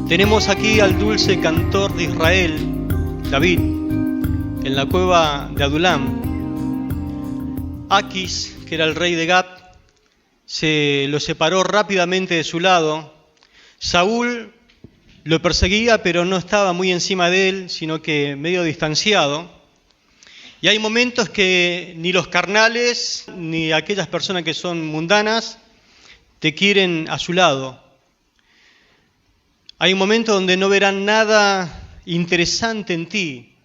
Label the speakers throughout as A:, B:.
A: Tenemos aquí al dulce cantor de Israel, David, en la cueva de Adulam. Aquis, que era el rey de Gat, se lo separó rápidamente de su lado. Saúl lo perseguía, pero no estaba muy encima de él, sino que medio distanciado. Y hay momentos que ni los carnales, ni aquellas personas que son mundanas, te quieren a su lado. Hay momentos donde no verán nada interesante en ti,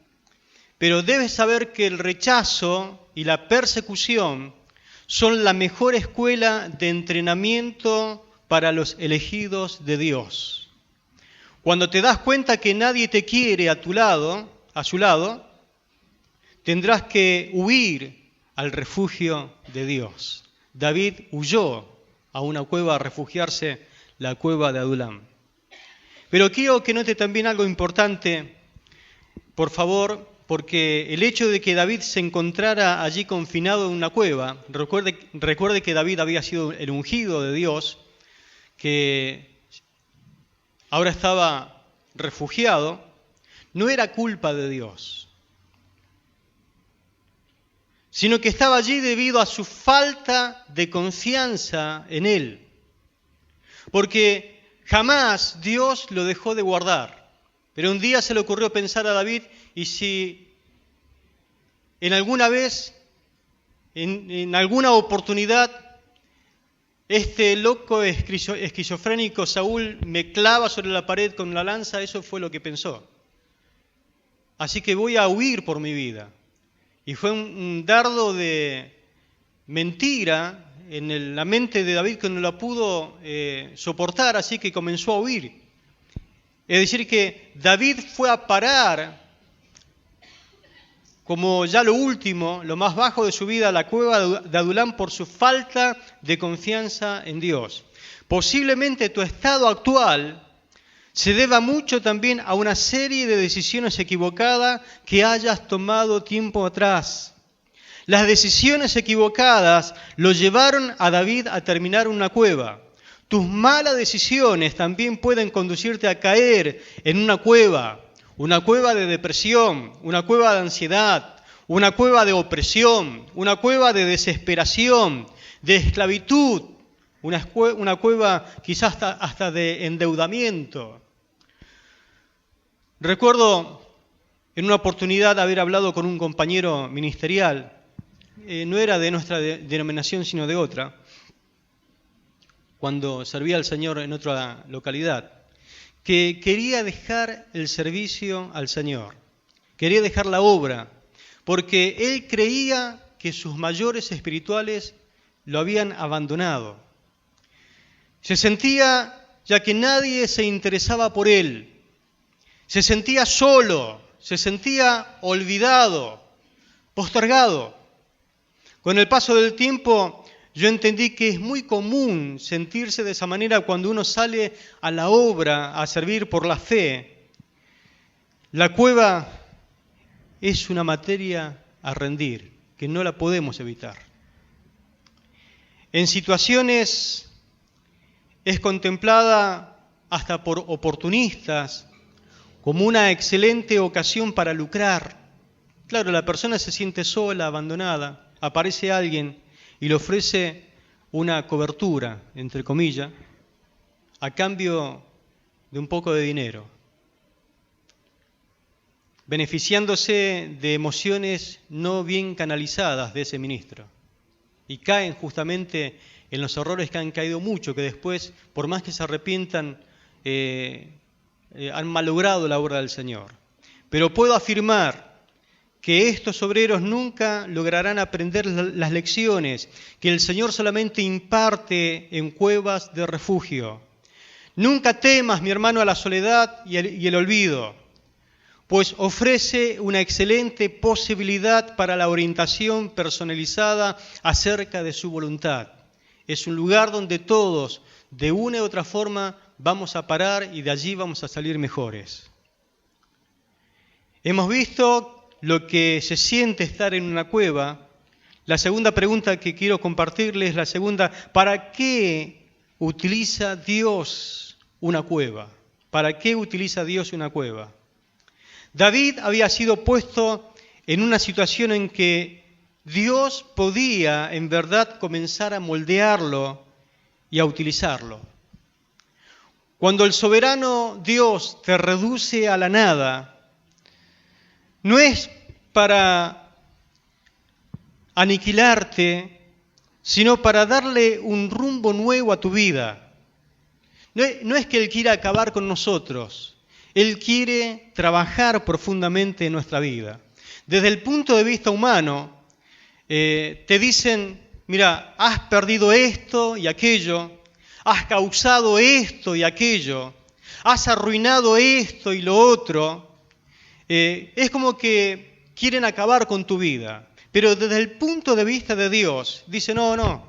A: pero debes saber que el rechazo y la persecución son la mejor escuela de entrenamiento para los elegidos de Dios. Cuando te das cuenta que nadie te quiere a su lado, tendrás que huir al refugio de Dios. David huyó a una cueva a refugiarse, la cueva de Adulam. Pero quiero que note también algo importante, por favor, porque el hecho de que David se encontrara allí confinado en una cueva, recuerde que David había sido el ungido de Dios, que ahora estaba refugiado, no era culpa de Dios, sino que estaba allí debido a su falta de confianza en Él. Porque jamás Dios lo dejó de guardar. Pero un día se le ocurrió pensar a David, y si en alguna vez, en alguna oportunidad, este loco esquizofrénico Saúl me clava sobre la pared con la lanza, eso fue lo que pensó. Así que voy a huir por mi vida. Y fue un dardo de mentira en la mente de David que no la pudo soportar, así que comenzó a huir. Es decir, que David fue a parar, como ya lo último, lo más bajo de su vida, a la cueva de Adulam por su falta de confianza en Dios. Posiblemente tu estado actual se deba mucho también a una serie de decisiones equivocadas que hayas tomado tiempo atrás. Las decisiones equivocadas lo llevaron a David a terminar en una cueva. Tus malas decisiones también pueden conducirte a caer en una cueva de depresión, una cueva de ansiedad, una cueva de opresión, una cueva de desesperación, de esclavitud, una cueva quizás hasta de endeudamiento. Recuerdo en una oportunidad haber hablado con un compañero ministerial, no era de nuestra denominación sino de otra, cuando servía al Señor en otra localidad, que quería dejar el servicio al Señor, quería dejar la obra, porque él creía que sus mayores espirituales lo habían abandonado. Se sentía ya que nadie se interesaba por él, se sentía solo, se sentía olvidado, postergado. Con el paso del tiempo yo entendí que es muy común sentirse de esa manera cuando uno sale a la obra a servir por la fe. La cueva es una materia a rendir, que no la podemos evitar. En situaciones es contemplada hasta por oportunistas como una excelente ocasión para lucrar. Claro, la persona se siente sola, abandonada, aparece alguien y le ofrece una cobertura, entre comillas, a cambio de un poco de dinero, beneficiándose de emociones no bien canalizadas de ese ministro. Y caen justamente en los errores que han caído mucho, que después, por más que se arrepientan, han malogrado la obra del Señor. Pero puedo afirmar que estos obreros nunca lograrán aprender las lecciones que el Señor solamente imparte en cuevas de refugio. Nunca temas, mi hermano, a la soledad y el olvido, pues ofrece una excelente posibilidad para la orientación personalizada acerca de su voluntad. Es un lugar donde todos, de una u otra forma, vamos a parar y de allí vamos a salir mejores. Hemos visto lo que se siente estar en una cueva. La segunda pregunta que quiero compartirles es la segunda: ¿para qué utiliza Dios una cueva? ¿Para qué utiliza Dios una cueva? David había sido puesto en una situación en que Dios podía en verdad comenzar a moldearlo y a utilizarlo. Cuando el soberano Dios te reduce a la nada, no es para aniquilarte, sino para darle un rumbo nuevo a tu vida. No es que Él quiera acabar con nosotros, Él quiere trabajar profundamente en nuestra vida. Desde el punto de vista humano, te dicen, mira, has perdido esto y aquello, has causado esto y aquello, has arruinado esto y lo otro. Es como que quieren acabar con tu vida. Pero desde el punto de vista de Dios, dice, no,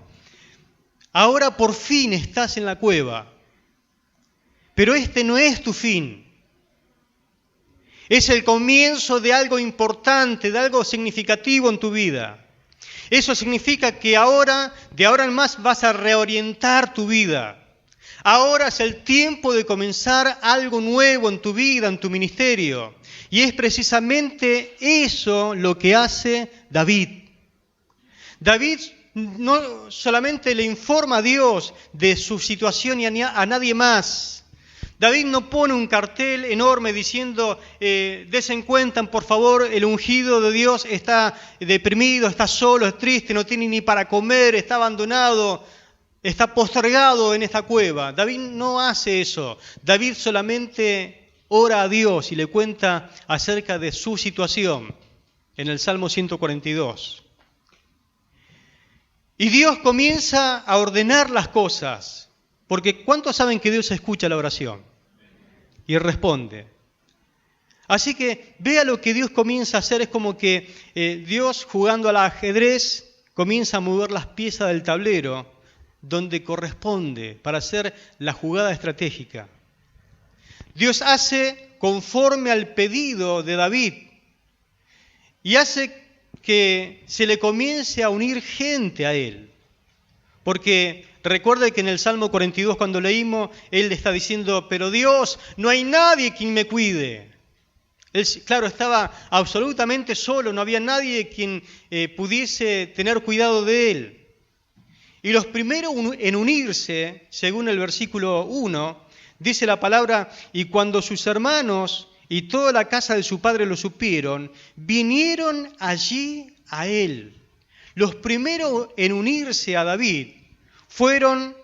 A: ahora por fin estás en la cueva, pero este no es tu fin. Es el comienzo de algo importante, de algo significativo en tu vida. Eso significa que ahora, de ahora en más, vas a reorientar tu vida. Ahora es el tiempo de comenzar algo nuevo en tu vida, en tu ministerio. Y es precisamente eso lo que hace David. David no solamente le informa a Dios de su situación y a nadie más. David no pone un cartel enorme diciendo, desen cuenta, por favor, el ungido de Dios está deprimido, está solo, es triste, no tiene ni para comer, está abandonado, está postergado en esta cueva. David no hace eso. David solamente ora a Dios y le cuenta acerca de su situación en el Salmo 142. Y Dios comienza a ordenar las cosas, porque ¿cuántos saben que Dios escucha la oración? Y responde. Así que vea lo que Dios comienza a hacer, es como que Dios jugando al ajedrez comienza a mover las piezas del tablero donde corresponde para hacer la jugada estratégica. Dios hace conforme al pedido de David y hace que se le comience a unir gente a él. Porque recuerde que en el Salmo 42 cuando leímos, él le está diciendo, pero Dios, no hay nadie quien me cuide. Él, claro, estaba absolutamente solo, no había nadie quien pudiese tener cuidado de él. Y los primeros en unirse, según el versículo 1, dice la palabra, y cuando sus hermanos y toda la casa de su padre lo supieron, vinieron allí a él. Los primeros en unirse a David fueron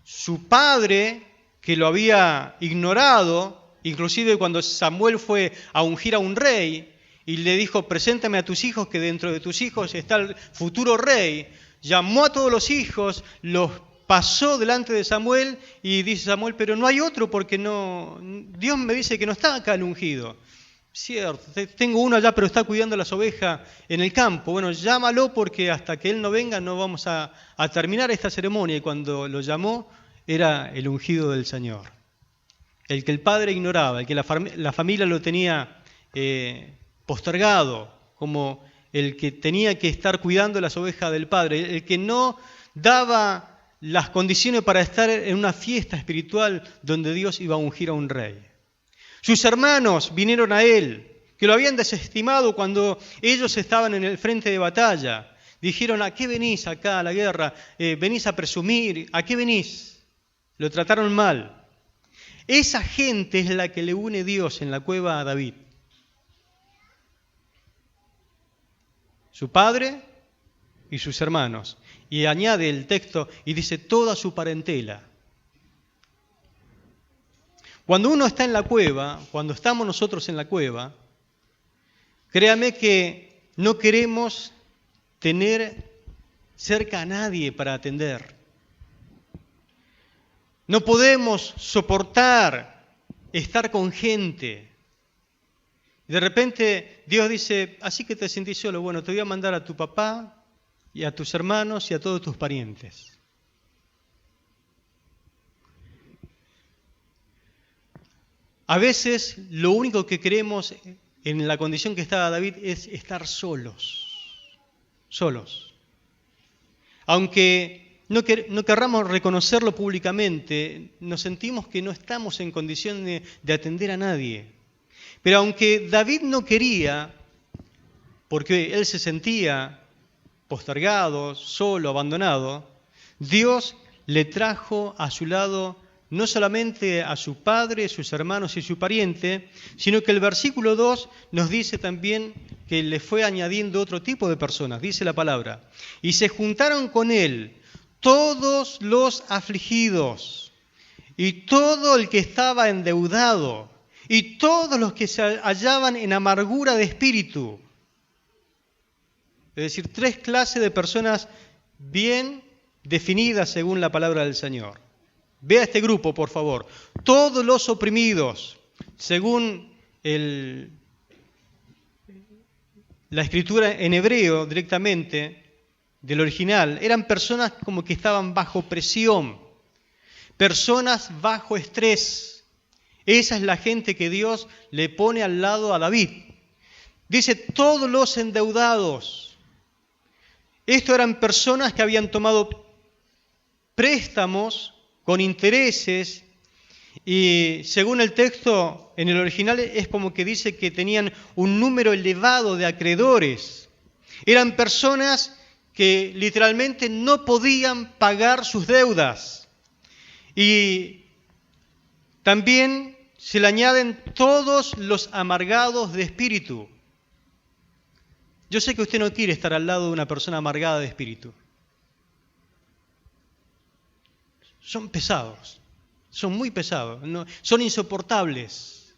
A: su padre, que lo había ignorado, inclusive cuando Samuel fue a ungir a un rey y le dijo, preséntame a tus hijos, que dentro de tus hijos está el futuro rey. Llamó a todos los hijos, los pasó delante de Samuel y dice Samuel, pero no hay otro porque no, Dios me dice que no está acá el ungido. Cierto, tengo uno allá, pero está cuidando las ovejas en el campo. Bueno, llámalo porque hasta que él no venga no vamos a terminar esta ceremonia. Y cuando lo llamó, era el ungido del Señor. El que el padre ignoraba, el que la familia lo tenía postergado, como el que tenía que estar cuidando las ovejas del padre, el que no daba las condiciones para estar en una fiesta espiritual donde Dios iba a ungir a un rey. Sus hermanos vinieron a él, que lo habían desestimado cuando ellos estaban en el frente de batalla. Dijeron, ¿a qué venís acá a la guerra? ¿Venís a presumir? ¿A qué venís? Lo trataron mal. Esa gente es la que le une Dios en la cueva a David. Su padre y sus hermanos. Y añade el texto y dice, toda su parentela. Cuando uno está en la cueva, cuando estamos nosotros en la cueva, créame que no queremos tener cerca a nadie para atender. No podemos soportar estar con gente. De repente Dios dice, así que te sentís solo, bueno, te voy a mandar a tu papá y a tus hermanos y a todos tus parientes. A veces lo único que queremos en la condición que estaba David es estar solos. Aunque no querramos reconocerlo públicamente, nos sentimos que no estamos en condición de atender a nadie. Pero aunque David no quería, porque él se sentía postergado, solo, abandonado, Dios le trajo a su lado no solamente a su padre, sus hermanos y su pariente, sino que el versículo 2 nos dice también que le fue añadiendo otro tipo de personas, dice la palabra. Y se juntaron con él todos los afligidos y todo el que estaba endeudado y todos los que se hallaban en amargura de espíritu. Es decir, 3 clases de personas bien definidas según la palabra del Señor. Vea este grupo, por favor. Todos los oprimidos, según la escritura en hebreo directamente, del original, eran personas como que estaban bajo presión, personas bajo estrés. Esa es la gente que Dios le pone al lado a David. Dice, todos los endeudados. Estos eran personas que habían tomado préstamos con intereses y según el texto en el original es como que dice que tenían un número elevado de acreedores. Eran personas que literalmente no podían pagar sus deudas. Y también se le añaden todos los amargados de espíritu. Yo sé que usted no quiere estar al lado de una persona amargada de espíritu. Son pesados, son muy pesados, son insoportables.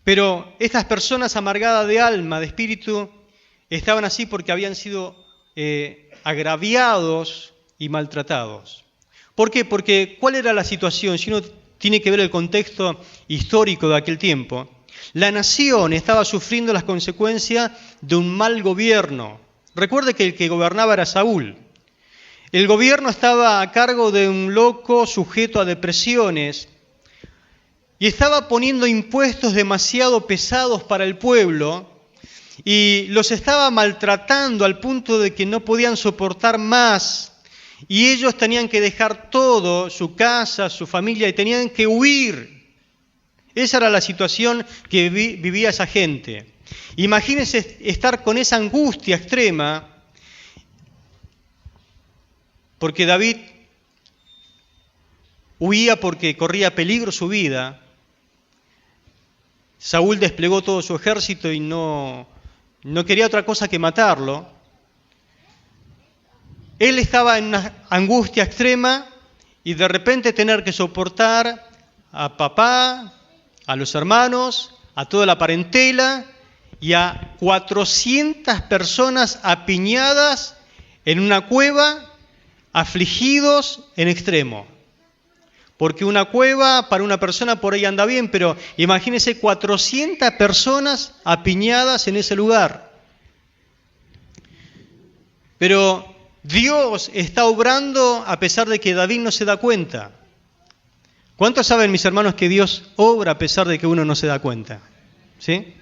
A: Pero estas personas amargadas de alma, de espíritu, estaban así porque habían sido agraviados y maltratados. ¿Por qué? Porque ¿cuál era la situación? Si uno tiene que ver el contexto histórico de aquel tiempo, la nación estaba sufriendo las consecuencias de un mal gobierno. Recuerde que el que gobernaba era Saúl. El gobierno estaba a cargo de un loco sujeto a depresiones y estaba poniendo impuestos demasiado pesados para el pueblo y los estaba maltratando al punto de que no podían soportar más y ellos tenían que dejar todo, su casa, su familia, y tenían que huir. Esa era la situación que vivía esa gente. Imagínense estar con esa angustia extrema, porque David huía porque corría peligro su vida. Saúl desplegó todo su ejército y no quería otra cosa que matarlo. Él estaba en una angustia extrema y de repente tener que soportar a papá, a los hermanos, a toda la parentela y a 400 personas apiñadas en una cueva, afligidos en extremo. Porque una cueva para una persona por ahí anda bien, pero imagínense 400 personas apiñadas en ese lugar. Pero Dios está obrando a pesar de que David no se da cuenta. ¿Cuántos saben, mis hermanos, que Dios obra a pesar de que uno no se da cuenta? ¿Sí?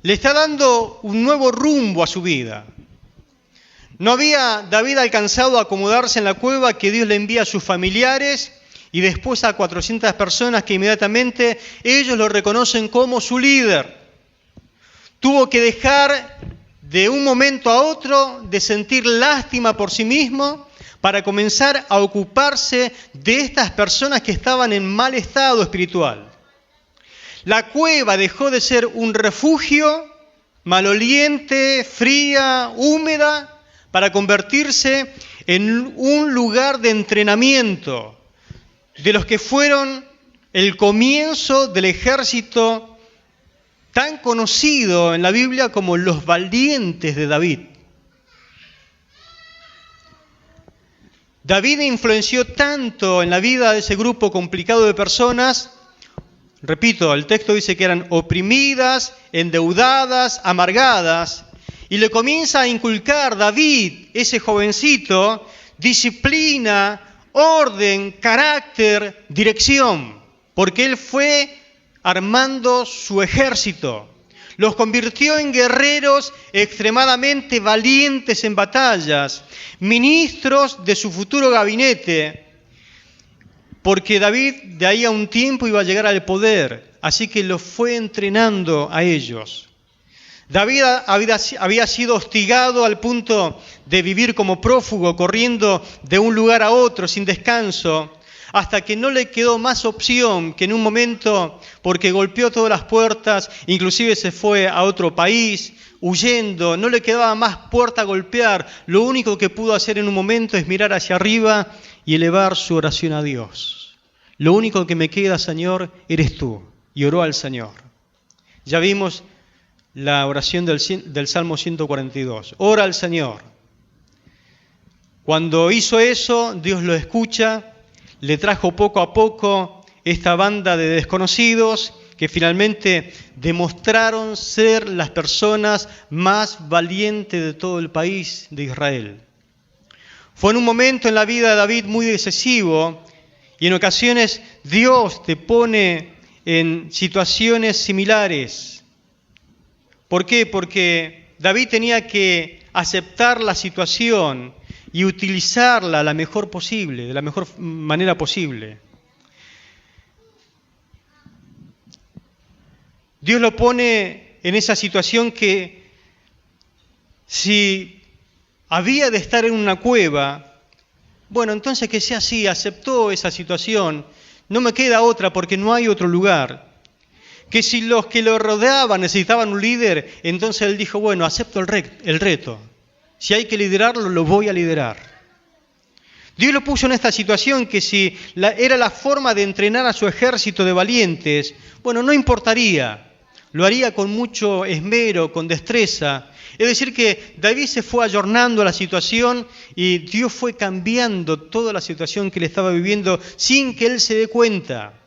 A: Le está dando un nuevo rumbo a su vida. No había David alcanzado a acomodarse en la cueva que Dios le envía a sus familiares y después a 400 personas que inmediatamente ellos lo reconocen como su líder. Tuvo que dejar de un momento a otro de sentir lástima por sí mismo para comenzar a ocuparse de estas personas que estaban en mal estado espiritual. La cueva dejó de ser un refugio maloliente, fría, húmeda, para convertirse en un lugar de entrenamiento de los que fueron el comienzo del ejército tan conocido en la Biblia como los valientes de David. David influenció tanto en la vida de ese grupo complicado de personas, repito, el texto dice que eran oprimidas, endeudadas, amargadas, y le comienza a inculcar David, ese jovencito, disciplina, orden, carácter, dirección, porque él fue armando su ejército. Los convirtió en guerreros extremadamente valientes en batallas, ministros de su futuro gabinete, porque David de ahí a un tiempo iba a llegar al poder, así que los fue entrenando a ellos. David había sido hostigado al punto de vivir como prófugo, corriendo de un lugar a otro sin descanso, hasta que no le quedó más opción que en un momento, porque golpeó todas las puertas, inclusive se fue a otro país, huyendo, no le quedaba más puerta a golpear. Lo único que pudo hacer en un momento es mirar hacia arriba y elevar su oración a Dios. Lo único que me queda, Señor, eres tú. Y oró al Señor. Ya vimos la oración del Salmo 142. Ora al Señor. Cuando hizo eso, Dios lo escucha, le trajo poco a poco esta banda de desconocidos que finalmente demostraron ser las personas más valientes de todo el país de Israel. Fue en un momento en la vida de David muy decisivo y en ocasiones Dios te pone en situaciones similares. ¿Por qué? Porque David tenía que aceptar la situación y utilizarla de la mejor manera posible. Dios lo pone en esa situación que si había de estar en una cueva, bueno, entonces que sea así, aceptó esa situación, no me queda otra porque no hay otro lugar. Que si los que lo rodeaban necesitaban un líder, entonces él dijo, bueno, acepto el reto. Si hay que liderarlo, lo voy a liderar. Dios lo puso en esta situación que si era la forma de entrenar a su ejército de valientes, bueno, no importaría. Lo haría con mucho esmero, con destreza. Es decir que David se fue ayornando a la situación y Dios fue cambiando toda la situación que él estaba viviendo sin que él se dé cuenta.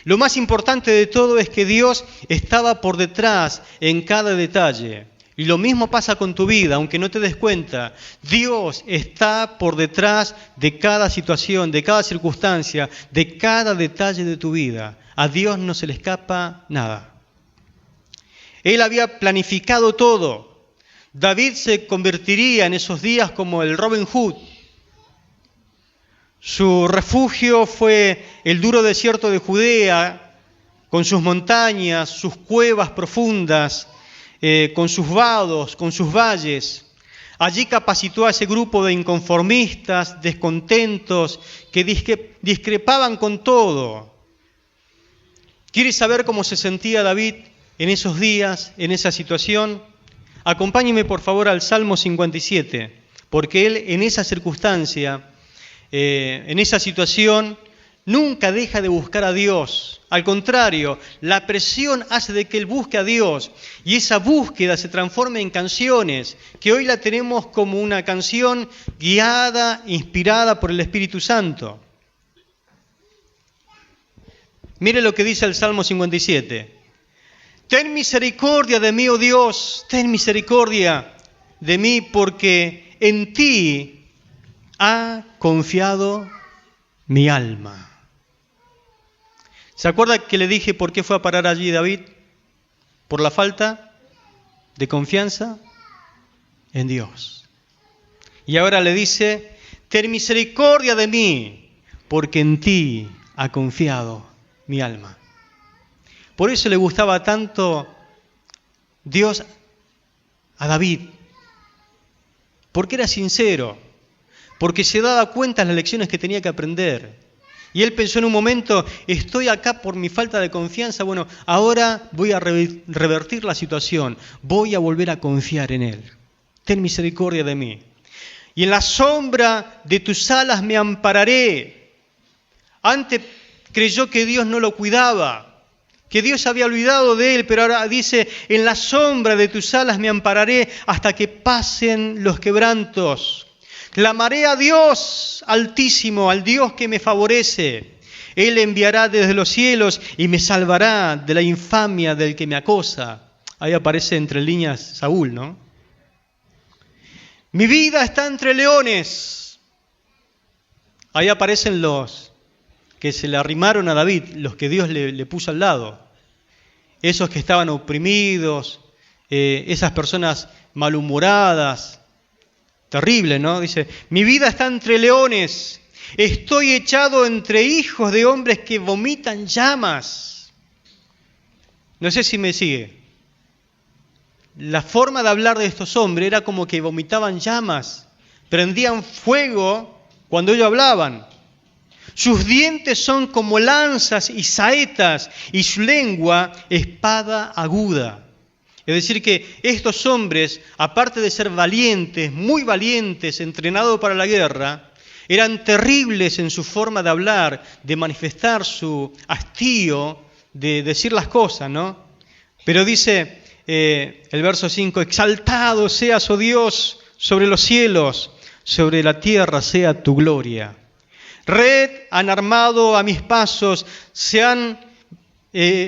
A: Lo más importante de todo es que Dios estaba por detrás en cada detalle. Y lo mismo pasa con tu vida, aunque no te des cuenta. Dios está por detrás de cada situación, de cada circunstancia, de cada detalle de tu vida. A Dios no se le escapa nada. Él había planificado todo. David se convertiría en esos días como el Robin Hood. Su refugio fue el duro desierto de Judea, con sus montañas, sus cuevas profundas, con sus vados, con sus valles. Allí capacitó a ese grupo de inconformistas, descontentos, que discrepaban con todo. ¿Quieres saber cómo se sentía David en esos días, en esa situación? Acompáñeme por favor al Salmo 57, porque él en esa circunstancia, en esa situación, nunca deja de buscar a Dios. Al contrario, la presión hace de que él busque a Dios y esa búsqueda se transforma en canciones, que hoy la tenemos como una canción guiada, inspirada por el Espíritu Santo. Mire lo que dice el Salmo 57. Ten misericordia de mí, oh Dios, ten misericordia de mí, porque en ti ha confiado mi alma. ¿Se acuerda que le dije por qué fue a parar allí David? Por la falta de confianza en Dios. Y ahora le dice, ten misericordia de mí, porque en ti ha confiado mi alma. Por eso le gustaba tanto Dios a David, porque era sincero, porque se daba cuenta de las lecciones que tenía que aprender. Y él pensó en un momento, estoy acá por mi falta de confianza, bueno, ahora voy a revertir la situación, voy a volver a confiar en Él. Ten misericordia de mí. Y en la sombra de tus alas me ampararé. Antes creyó que Dios no lo cuidaba, que Dios había olvidado de él, pero ahora dice, en la sombra de tus alas me ampararé hasta que pasen los quebrantos. Clamaré a Dios Altísimo, al Dios que me favorece. Él enviará desde los cielos y me salvará de la infamia del que me acosa. Ahí aparece entre líneas Saúl, ¿no? Mi vida está entre leones. Ahí aparecen los que se le arrimaron a David, los que Dios le puso al lado. Esos que estaban oprimidos, esas personas malhumoradas, terrible, ¿no? Dice, mi vida está entre leones, estoy echado entre hijos de hombres que vomitan llamas. No sé si me sigue. La forma de hablar de estos hombres era como que vomitaban llamas, prendían fuego cuando ellos hablaban. Sus dientes son como lanzas y saetas, y su lengua espada aguda. Es decir que estos hombres, aparte de ser valientes, muy valientes, entrenados para la guerra, eran terribles en su forma de hablar, de manifestar su hastío, de decir las cosas, ¿no? Pero dice el verso 5, exaltado seas, oh Dios, sobre los cielos, sobre la tierra sea tu gloria. Red han armado a mis pasos, se ha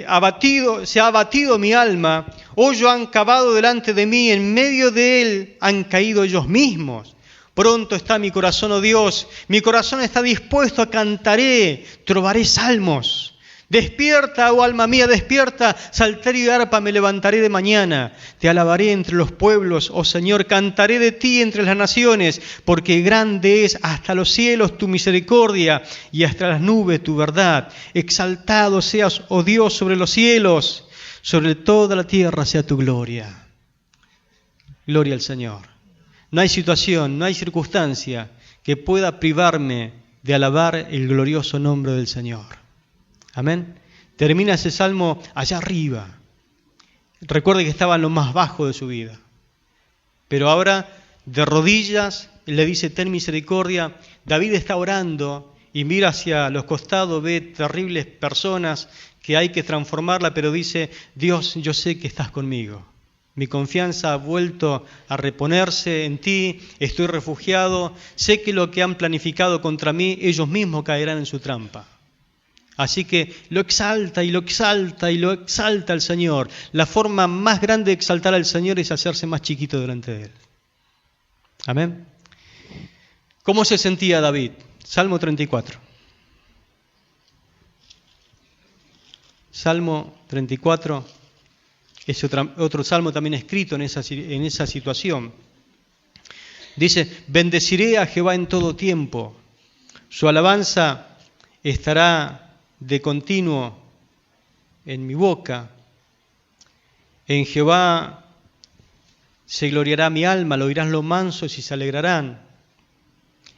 A: abatido mi alma, hoyo han cavado delante de mí, en medio de él han caído ellos mismos. Pronto está mi corazón, oh Dios, mi corazón está dispuesto, cantaré, trovaré salmos. Despierta, oh alma mía, despierta, salterio y arpa me levantaré de mañana. Te alabaré entre los pueblos, oh Señor, cantaré de ti entre las naciones, porque grande es hasta los cielos tu misericordia y hasta las nubes tu verdad. Exaltado seas, oh Dios, sobre los cielos, sobre toda la tierra sea tu gloria. Gloria al Señor. No hay situación, no hay circunstancia que pueda privarme de alabar el glorioso nombre del Señor. Amén. Termina ese salmo allá arriba. Recuerde que estaba en lo más bajo de su vida. Pero ahora, de rodillas, le dice, ten misericordia. David está orando y mira hacia los costados, ve terribles personas que hay que transformarla, pero dice, Dios, yo sé que estás conmigo. Mi confianza ha vuelto a reponerse en ti, estoy refugiado, sé que lo que han planificado contra mí, ellos mismos caerán en su trampa. Así que lo exalta y lo exalta y lo exalta al Señor. La forma más grande de exaltar al Señor es hacerse más chiquito delante de Él. Amén. ¿Cómo se sentía David? Salmo 34. Salmo 34 es otro salmo también escrito en esa situación. Dice, bendeciré a Jehová en todo tiempo. Su alabanza estará de continuo en mi boca. En Jehová se gloriará mi alma, lo oirán los mansos y se alegrarán.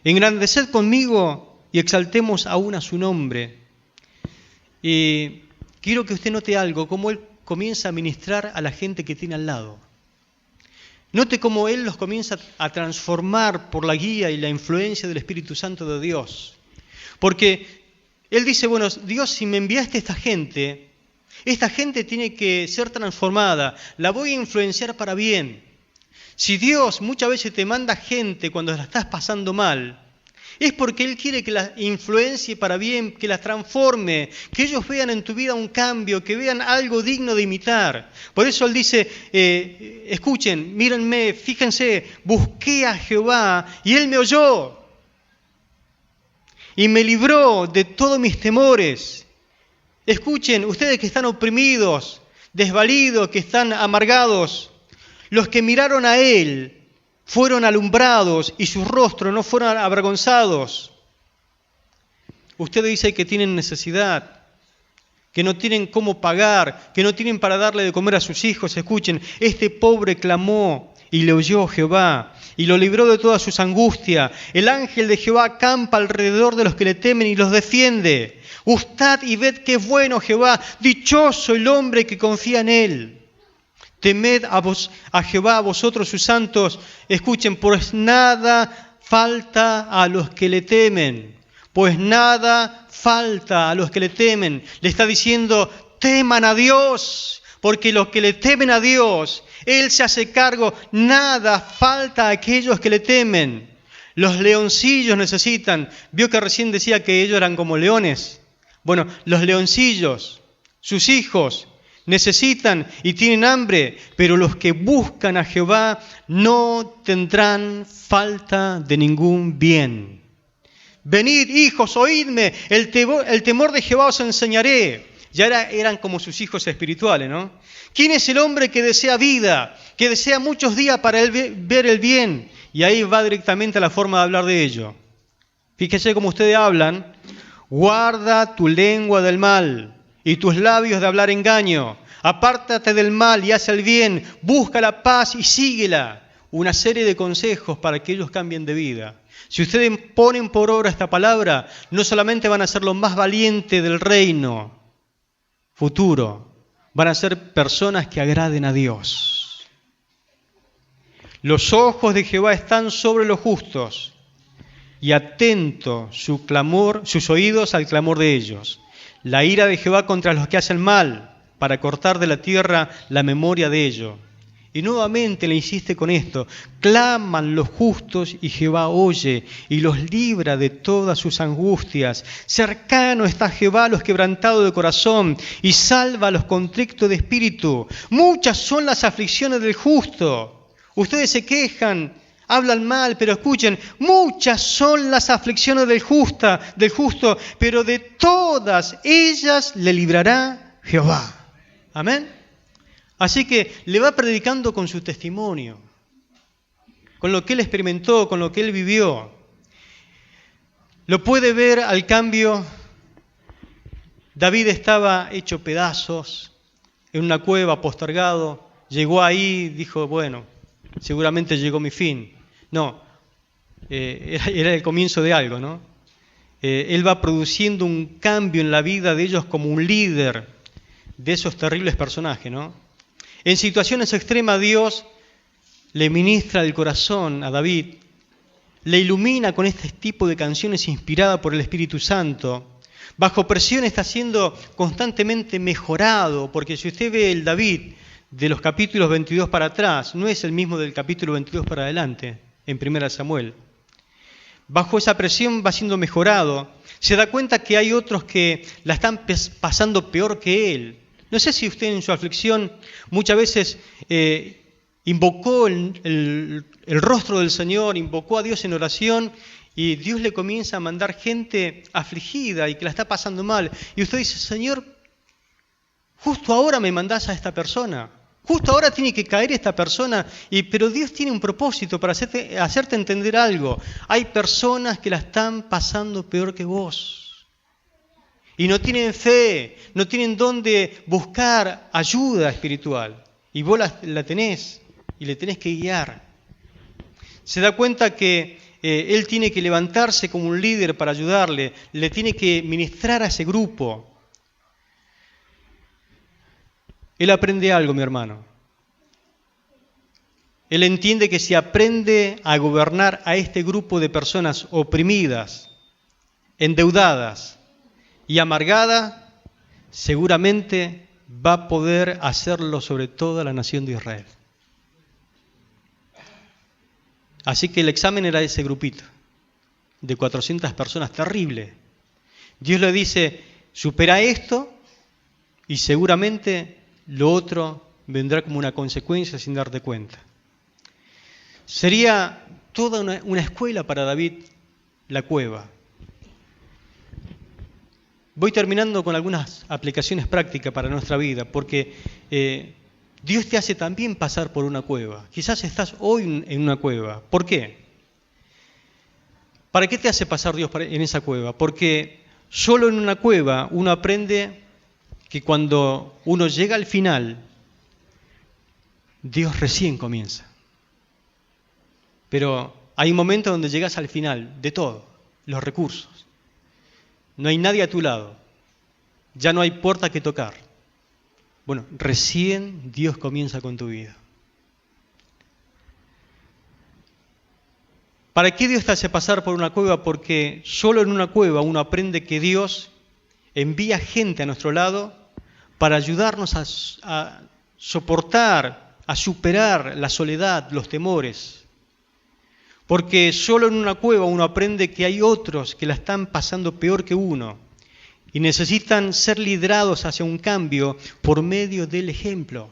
A: Engrandeced conmigo y exaltemos aún a su nombre. Y quiero que usted note algo, cómo él comienza a ministrar a la gente que tiene al lado. Note cómo él los comienza a transformar por la guía y la influencia del Espíritu Santo de Dios. Porque él dice, bueno, Dios, si me enviaste esta gente tiene que ser transformada, la voy a influenciar para bien. Si Dios muchas veces te manda gente cuando la estás pasando mal, es porque Él quiere que la influencie para bien, que la transforme, que ellos vean en tu vida un cambio, que vean algo digno de imitar. Por eso Él dice, escuchen, mírenme, fíjense, busqué a Jehová y Él me oyó. Y me libró de todos mis temores. Escuchen, ustedes que están oprimidos, desvalidos, que están amargados, los que miraron a Él fueron alumbrados y sus rostros no fueron avergonzados. Ustedes dicen que tienen necesidad, que no tienen cómo pagar, que no tienen para darle de comer a sus hijos. Escuchen, este pobre clamó y le oyó Jehová y lo libró de todas sus angustias. El ángel de Jehová acampa alrededor de los que le temen y los defiende. Gustad y ved qué bueno Jehová, dichoso el hombre que confía en él. Temed a Jehová, vosotros sus santos. Escuchen, pues nada falta a los que le temen. Pues nada falta a los que le temen. Le está diciendo, teman a Dios, porque los que le temen a Dios, Él se hace cargo, nada falta a aquellos que le temen. Los leoncillos necesitan, vio que recién decía que ellos eran como leones. Bueno, los leoncillos, sus hijos, necesitan y tienen hambre, pero los que buscan a Jehová no tendrán falta de ningún bien. Venid, hijos, oídme, el temor de Jehová os enseñaré. Ya eran como sus hijos espirituales, ¿no? ¿Quién es el hombre que desea vida, que desea muchos días para ver el bien? Y ahí va directamente a la forma de hablar de ello. Fíjese cómo ustedes hablan. Guarda tu lengua del mal y tus labios de hablar engaño. Apártate del mal y haz el bien. Busca la paz y síguela. Una serie de consejos para que ellos cambien de vida. Si ustedes ponen por obra esta palabra, no solamente van a ser los más valientes del reino futuro, van a ser personas que agraden a Dios. Los ojos de Jehová están sobre los justos y atento sus oídos al clamor de ellos. La ira de Jehová contra los que hacen mal, para cortar de la tierra la memoria de ellos. Y nuevamente le insiste con esto: claman los justos y Jehová oye y los libra de todas sus angustias. Cercano está Jehová a los quebrantados de corazón y salva a los contrictos de espíritu. Muchas son las aflicciones del justo. Ustedes se quejan, hablan mal, pero escuchen, muchas son las aflicciones del justo, pero de todas ellas le librará Jehová. Amén. Así que le va predicando con su testimonio, con lo que él experimentó, con lo que él vivió. Lo puede ver al cambio. David estaba hecho pedazos, en una cueva, postergado. Llegó ahí, dijo, bueno, seguramente llegó mi fin. No, era el comienzo de algo, ¿no? Él va produciendo un cambio en la vida de ellos como un líder de esos terribles personajes, ¿no? En situaciones extremas Dios le ministra el corazón a David, le ilumina con este tipo de canciones inspiradas por el Espíritu Santo. Bajo presión está siendo constantemente mejorado, porque si usted ve el David de los capítulos 22 para atrás, no es el mismo del capítulo 22 para adelante, en 1 Samuel. Bajo esa presión va siendo mejorado. Se da cuenta que hay otros que la están pasando peor que él. No sé si usted en su aflicción muchas veces invocó el rostro del Señor, invocó a Dios en oración y Dios le comienza a mandar gente afligida y que la está pasando mal. Y usted dice, Señor, justo ahora me mandás a esta persona, justo ahora tiene que caer esta persona, pero Dios tiene un propósito para hacerte entender algo. Hay personas que la están pasando peor que vos. Y no tienen fe, no tienen dónde buscar ayuda espiritual. Y vos la tenés y le tenés que guiar. Se da cuenta que él tiene que levantarse como un líder para ayudarle, le tiene que ministrar a ese grupo. Él aprende algo, mi hermano. Él entiende que si aprende a gobernar a este grupo de personas oprimidas, endeudadas, y amargada, seguramente va a poder hacerlo sobre toda la nación de Israel. Así que el examen era ese grupito de 400 personas, terrible. Dios le dice, supera esto y seguramente lo otro vendrá como una consecuencia sin darte cuenta. Sería toda una escuela para David, la cueva. Voy terminando con algunas aplicaciones prácticas para nuestra vida, porque Dios te hace también pasar por una cueva. Quizás estás hoy en una cueva. ¿Por qué? ¿Para qué te hace pasar Dios en esa cueva? Porque solo en una cueva uno aprende que cuando uno llega al final, Dios recién comienza. Pero hay un momento donde llegas al final de todo, los recursos. No hay nadie a tu lado. Ya no hay puerta que tocar. Bueno, recién Dios comienza con tu vida. ¿Para qué Dios te hace pasar por una cueva? Porque solo en una cueva uno aprende que Dios envía gente a nuestro lado para ayudarnos a soportar, a superar la soledad, los temores. Porque solo en una cueva uno aprende que hay otros que la están pasando peor que uno y necesitan ser liderados hacia un cambio por medio del ejemplo.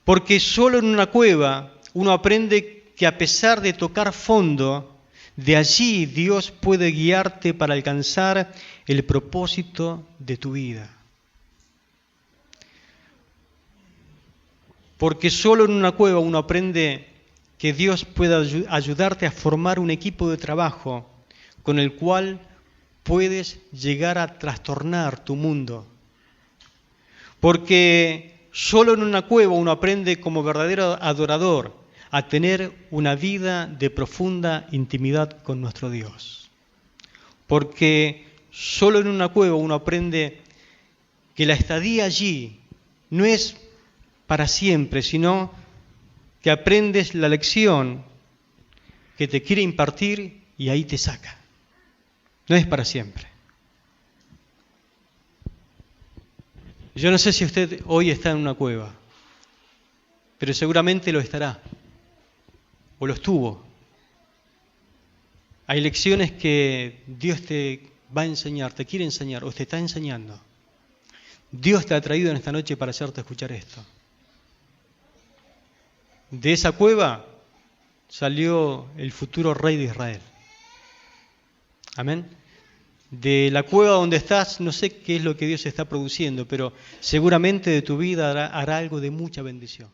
A: Porque solo en una cueva uno aprende que a pesar de tocar fondo, De allí Dios puede guiarte para alcanzar el propósito de tu vida. Porque solo en una cueva uno aprende que Dios puede ayudarte a formar un equipo de trabajo con el cual puedes llegar a trastornar tu mundo. Porque solo en una cueva uno aprende como verdadero adorador a tener una vida de profunda intimidad con nuestro Dios. Porque solo en una cueva uno aprende que la estadía allí no es para siempre, sino que aprendes la lección que te quiere impartir y ahí te saca. No es para siempre. Yo no sé si usted hoy está en una cueva, pero seguramente lo estará, o lo estuvo. Hay lecciones que Dios te va a enseñar, te quiere enseñar, o te está enseñando. Dios te ha traído en esta noche para hacerte escuchar esto. De esa cueva salió el futuro rey de Israel. Amén. De la cueva donde estás, no sé qué es lo que Dios está produciendo, pero seguramente de tu vida hará algo de mucha bendición.